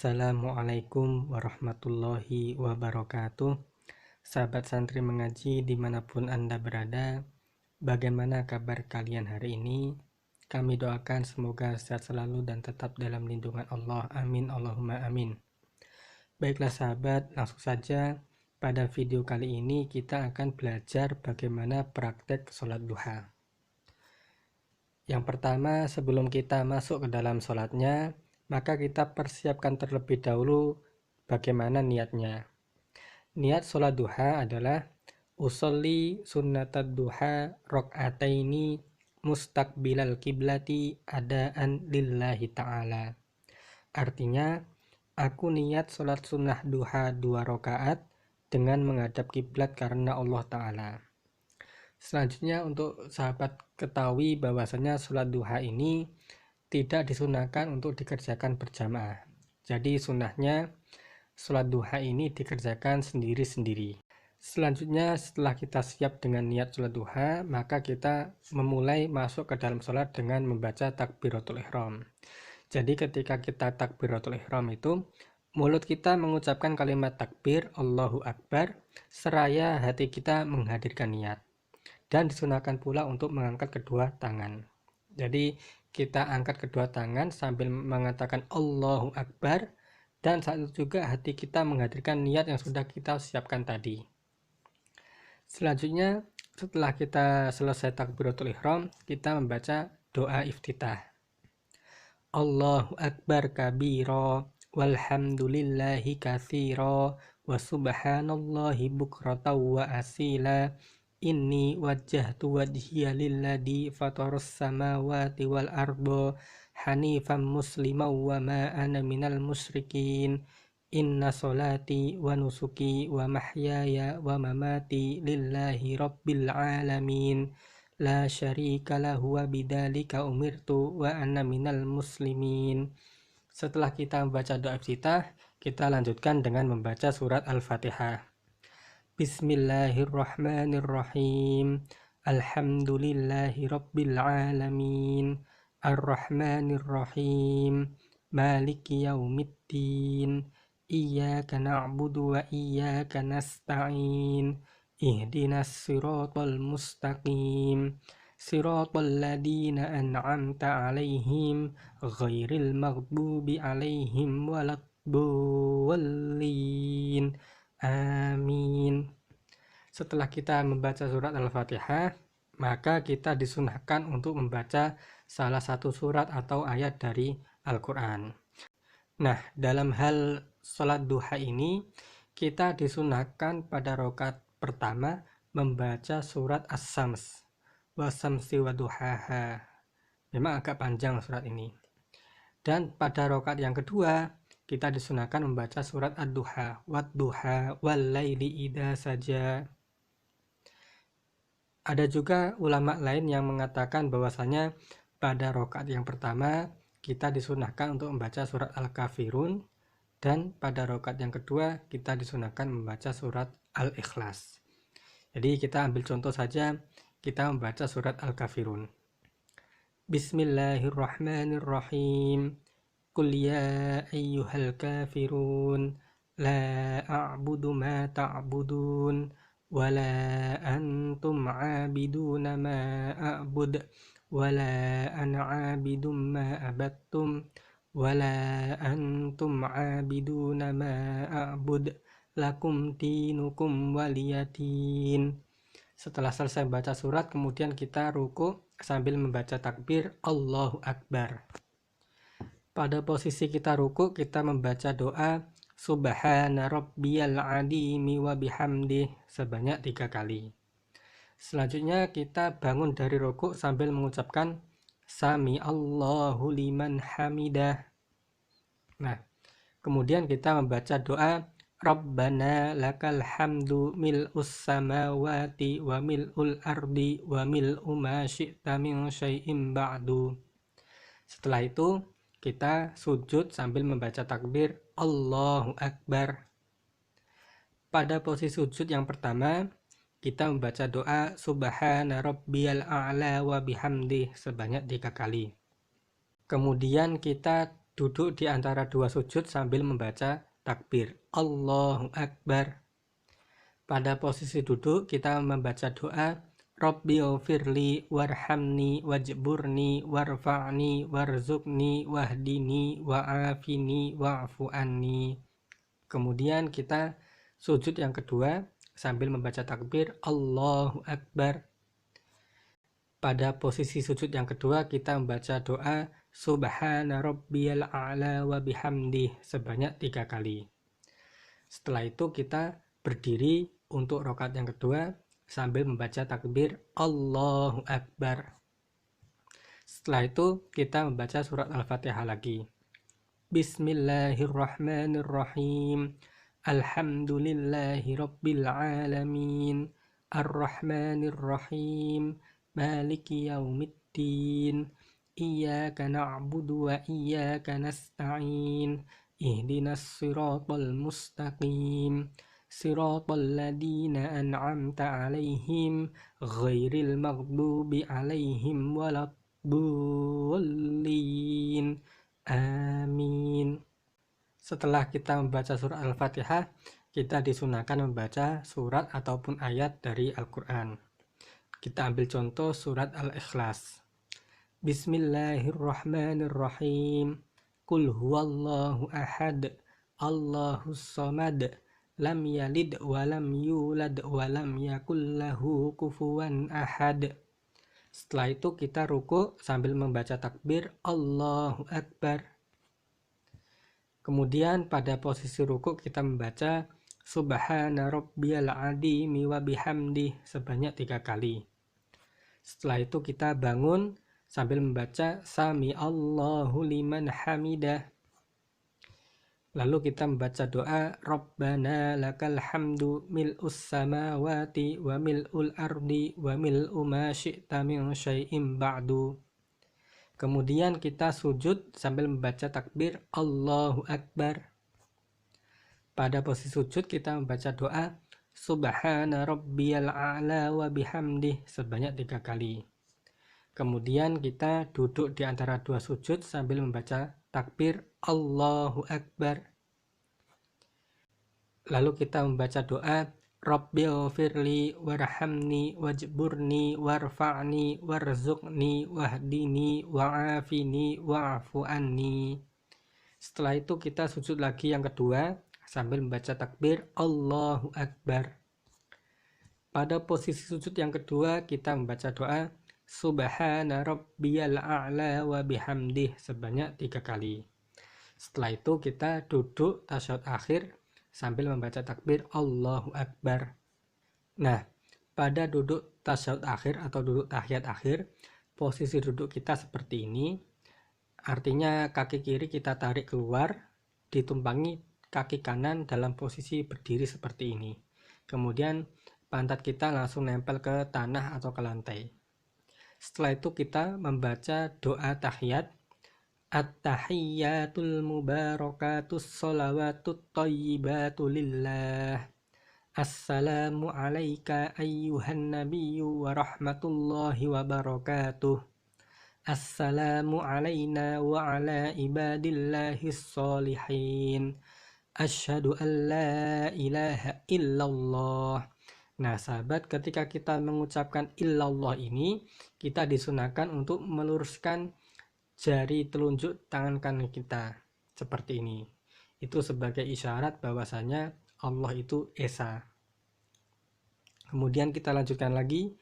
Assalamualaikum warahmatullahi wabarakatuh. Sahabat santri mengaji dimanapun Anda berada, bagaimana kabar kalian hari ini? Kami doakan semoga sehat selalu dan tetap dalam lindungan Allah. Amin Allahumma amin. Baiklah sahabat, langsung saja pada video kali ini kita akan belajar bagaimana praktek sholat duha. Yang pertama, sebelum kita masuk ke dalam sholatnya, maka kita persiapkan terlebih dahulu bagaimana niatnya. Niat sholat duha adalah usolli sunnatad duha rok'ataini mustaqbilal kiblati adaan lillahi ta'ala. Artinya, aku niat sholat sunnah duha 2 rakaat dengan menghadap kiblat karena Allah Ta'ala. Selanjutnya untuk sahabat ketahui bahwasanya sholat duha ini tidak disunahkan untuk dikerjakan berjamaah. Jadi sunnahnya sholat duha ini dikerjakan sendiri-sendiri. Selanjutnya setelah kita siap dengan niat sholat duha, maka kita memulai masuk ke dalam sholat dengan membaca takbiratul ihram. Jadi ketika kita takbiratul ihram itu, mulut kita mengucapkan kalimat takbir Allahu Akbar seraya hati kita menghadirkan niat. Dan disunahkan pula untuk mengangkat kedua tangan. Jadi kita angkat kedua tangan sambil mengatakan Allahu Akbar, dan saat itu juga hati kita menghadirkan niat yang sudah kita siapkan tadi. Selanjutnya setelah kita selesai takbiratul ihram, kita membaca doa iftitah. Allahu Akbar kabira walhamdulillahi katsira wa subhanallahi bukratan wa asila. Inni wajjahtu wajhiya lilladzi fatarus samawati wal arda hanifan musliman wa ma ana minal musyrikin. Inna sholati wa nusuki wa mahyaya wa mamati lillahi rabbil alamin. La syarika lahu wa bidzalika umirtu wa ana minal muslimin. Setelah kita membaca doa iftitah, kita lanjutkan dengan membaca surat Al-Fatihah. Bismillahirrahmanirrahim. Alhamdulillahi rabbil alamin. Ar-Rahmanirrahim. Maliki yaumiddin. Iyyaka na'budu wa iyyaka nasta'in. Ihdinas siratal mustaqim. Siratal ladzina an'amta 'alaihim ghairil maghdubi 'alaihim waladdallin. Amin. Setelah kita membaca surat Al-Fatihah, maka kita disunahkan untuk membaca salah satu surat atau ayat dari Al-Quran. Nah, dalam hal sholat duha ini, kita disunahkan pada rakaat pertama membaca surat As-Sams, Wasamsi waduhaha. Memang agak panjang surat ini. Dan pada rakaat yang kedua, kita disunahkan membaca surat Ad-Duha, Wad-Duha, Wal-Laili idza saja. Ada juga ulama lain yang mengatakan bahwasanya pada rakaat yang pertama kita disunahkan untuk membaca surat Al-Kafirun, dan pada rakaat yang kedua kita disunahkan membaca surat Al-Ikhlas. Jadi kita ambil contoh saja, kita membaca surat Al-Kafirun. Bismillahirrahmanirrahim. Qul ya ayyuhal kafirun la a'budu ma ta'budun wa la antum 'abiduna ma a'bud wa la ana 'abidum ma abattum wa la antum 'abiduna ma a'bud lakum dinukum waliyadin. Setelah selesai baca surat, kemudian kita ruku sambil membaca takbir Allahu Akbar. Pada posisi kita ruku, kita membaca doa Subhana rabbiyal adimi wa bihamdih sebanyak 3 kali. Selanjutnya kita bangun dari ruku sambil mengucapkan Sami Allahu liman hamidah. Nah, kemudian kita membaca doa Rabbana lakal hamdu mil'us samawati wa mil'ul ardi wa mil'u ma syi'ta min syai'im ba'du. Setelah itu kita sujud sambil membaca takbir Allahu Akbar. Pada posisi sujud yang pertama, kita membaca doa Subhana rabbiyal a'la wa bihamdih sebanyak 3 kali. Kemudian kita duduk di antara dua sujud sambil membaca takbir Allahu Akbar. Pada posisi duduk kita membaca doa Rabbighfirli warhamni wajburni warfa'ni warzuqni wahdini wa'afini wa'fu anni. Kemudian kita sujud yang kedua sambil membaca takbir Allahu Akbar. Pada posisi sujud yang kedua kita membaca doa Subhana rabbiyal a'la wa bihamdih sebanyak 3 kali. Setelah itu kita berdiri untuk rakaat yang kedua sambil membaca takbir Allahu Akbar. Setelah itu kita membaca surat Al-Fatihah lagi. Bismillahirrahmanirrahim. Alhamdulillahi rabbil alamin. Ar-Rahmanir-Rahim. Maliki yaumiddin. Iyyaka na'budu wa iyyaka nasta'in. Ihdinas siratal mustaqim. Siratal ladzina an'amta 'alaihim ghairil maghdubi 'alaihim waladdallin. Amin. Setelah kita membaca surat Al-Fatihah, kita disunahkan membaca surat ataupun ayat dari Al-Quran. Kita ambil contoh surat Al-Ikhlas. Bismillahirrahmanirrahim. Qul huwallahu ahad, Allahus samad, lam yalid wa lam yulad wa lam yakul lahu kufuwan ahad. Setelah itu kita ruku sambil membaca takbir Allahu Akbar. Kemudian pada posisi ruku kita membaca Subhana rabbiyal azimi wa bihamdih sebanyak 3 kali. Setelah itu kita bangun sambil membaca Sami Allahu liman hamidah. Lalu kita membaca doa Rabbana lakal hamdu mil'us samawati wa mil'ul ardi wa mil'u ma syi'ta min syai'im ba'du. Kemudian kita sujud sambil membaca takbir Allahu Akbar. Pada posisi sujud kita membaca doa Subhana rabbiyal a'la wa bihamdih sebanyak 3 kali. Kemudian kita duduk di antara dua sujud sambil membaca takbir Allahu Akbar. Lalu kita membaca doa Rabbighfirli warhamni wajburni warfa'ni warzuqni wahdini wa'afini wa'fu anni. Setelah itu kita sujud lagi yang kedua sambil membaca takbir Allahu Akbar. Pada posisi sujud yang kedua kita membaca doa Subhana rabbiyal a'la wa bihamdih sebanyak 3 kali. Setelah itu kita duduk tasyahud akhir sambil membaca takbir Allahu Akbar. Nah, pada duduk tasyahud akhir atau duduk tahiyat akhir, posisi duduk kita seperti ini. Artinya kaki kiri kita tarik keluar, ditumpangi kaki kanan dalam posisi berdiri seperti ini. Kemudian pantat kita langsung nempel ke tanah atau ke lantai. Setelah itu kita membaca doa tahiyat At-tahiyyatul mubarakatus sholawatut thayyibatu lillah. Assalamu alayka ayyuhan nabiyyu wa rahmatullahi wa barakatuh. Assalamu alayna wa ala ibadillahis sholihin. Asyhadu an la ilaha illallah. Nah sahabat, ketika kita mengucapkan illallah ini, kita disunahkan untuk meluruskan jari telunjuk tangan kanan kita seperti ini. Itu sebagai isyarat bahwasanya Allah itu Esa. Kemudian kita lanjutkan lagi.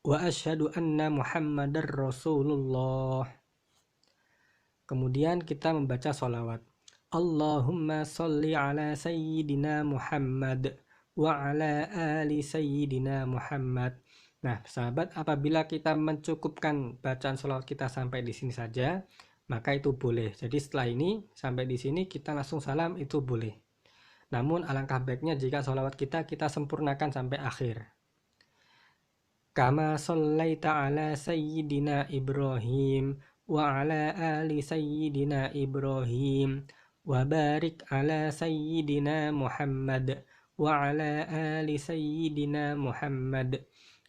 Wa asyhadu anna Muhammadar Rasulullah. Kemudian kita membaca sholawat. Allahumma sholli ala sayyidina Muhammad wa ala ali sayyidina Muhammad. Nah, sahabat, apabila kita mencukupkan bacaan sholawat kita sampai di sini saja, maka itu boleh. Jadi setelah ini sampai di sini kita langsung salam, itu boleh. Namun alangkah baiknya jika sholawat kita sempurnakan sampai akhir. Kama shallaita ala sayyidina Ibrahim wa ala ali sayyidina Ibrahim wa barik ala sayyidina Muhammad wa ala ali sayyidina Muhammad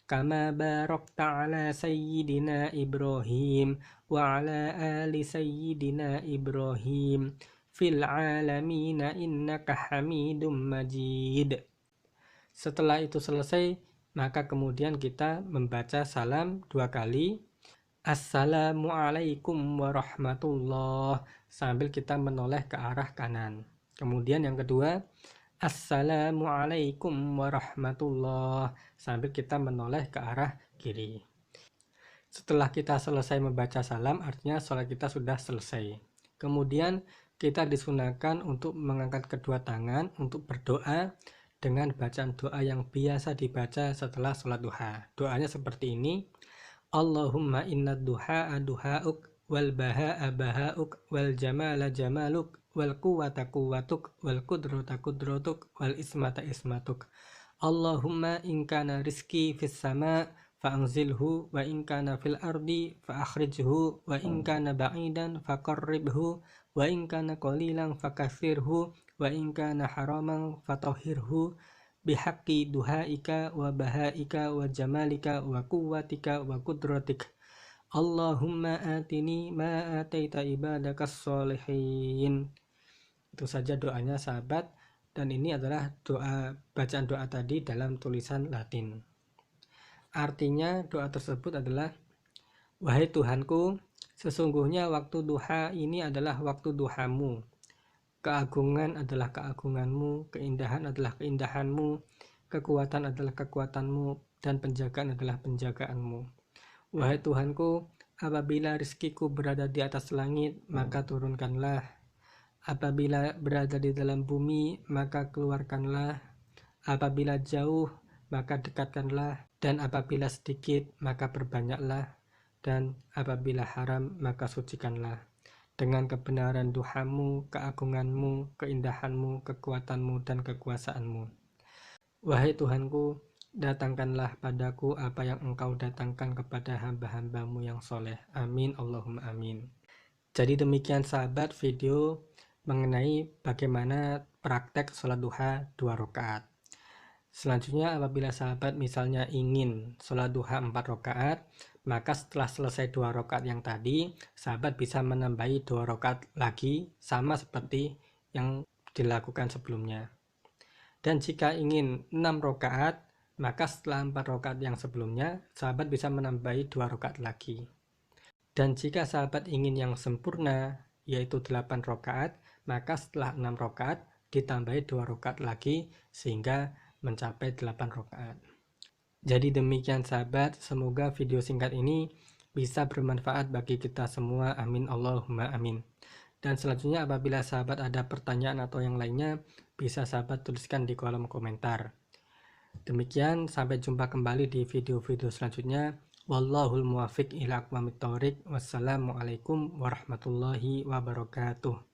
kama barakta ala sayyidina Ibrahim wa ala ali sayyidina Ibrahim fil alamina innaka hamidum majid. Setelah itu selesai, maka kemudian kita membaca salam 2 kali. Assalamualaikum warahmatullah, sambil kita menoleh ke arah kanan. Kemudian yang kedua, Assalamualaikum warahmatullah, sambil kita menoleh ke arah kiri. Setelah kita selesai membaca salam, artinya sholat kita sudah selesai. Kemudian kita disunahkan untuk mengangkat kedua tangan untuk berdoa dengan bacaan doa yang biasa dibaca setelah sholat duha. Doanya seperti ini. Allahumma inna duha'a duha'uk wal baha'a baha'uk wal jamala jamaluk wal quwwata quwwatuk wal qudrata qudratuk wal ismata ismatuk. Allahumma in kana rizki fis sama' fa'anzilhu wa in kana fil ardi fa'akhrijhu wa in kana ba'idan faqarribhu wa in kana qalilan fakathirhu wa in kana haraman fatahhirhu bihaqqi duhaika wa bahaika wa jamalika wa quwwatika wa qudratik. Allahumma atini ma ataita ibadakas sholihin. Itu saja doanya sahabat, dan ini adalah bacaan doa tadi dalam tulisan Latin. Artinya doa tersebut adalah, wahai Tuhanku, sesungguhnya waktu duha ini adalah waktu duhamu. Keagungan adalah keagunganmu, keindahan adalah keindahanmu, kekuatan adalah kekuatanmu, dan penjagaan adalah penjagaanmu. Wahai Tuhanku, apabila rizkiku berada di atas langit, maka turunkanlah. Apabila berada di dalam bumi, maka keluarkanlah. Apabila jauh, maka dekatkanlah. Dan apabila sedikit, maka perbanyaklah. Dan apabila haram, maka sucikanlah. Dengan kebenaran duhamu, keagunganmu, keindahanmu, kekuatanmu, dan kekuasaanmu. Wahai Tuhanku, datangkanlah padaku apa yang engkau datangkan kepada hamba-hambamu yang soleh. Amin, Allahumma amin. Jadi demikian sahabat video mengenai bagaimana praktek sholat duha 2 rakaat. Selanjutnya apabila sahabat misalnya ingin sholat duha 4 rakaat, maka setelah selesai 2 rakaat yang tadi, sahabat bisa menambahi 2 rakaat lagi sama seperti yang dilakukan sebelumnya. Dan jika ingin 6 rakaat, maka setelah 4 rakaat yang sebelumnya, sahabat bisa menambahi 2 rakaat lagi. Dan jika sahabat ingin yang sempurna, yaitu 8 rakaat, maka setelah 6 rakaat ditambahi 2 rakaat lagi sehingga mencapai 8 rakaat. Jadi demikian sahabat, semoga video singkat ini bisa bermanfaat bagi kita semua. Amin, Allahumma amin. Dan selanjutnya apabila sahabat ada pertanyaan atau yang lainnya, bisa sahabat tuliskan di kolom komentar. Demikian, sampai jumpa kembali di video-video selanjutnya. Wallahul muwaffiq ila aqwamit thoriq. Wassalamualaikum warahmatullahi wabarakatuh.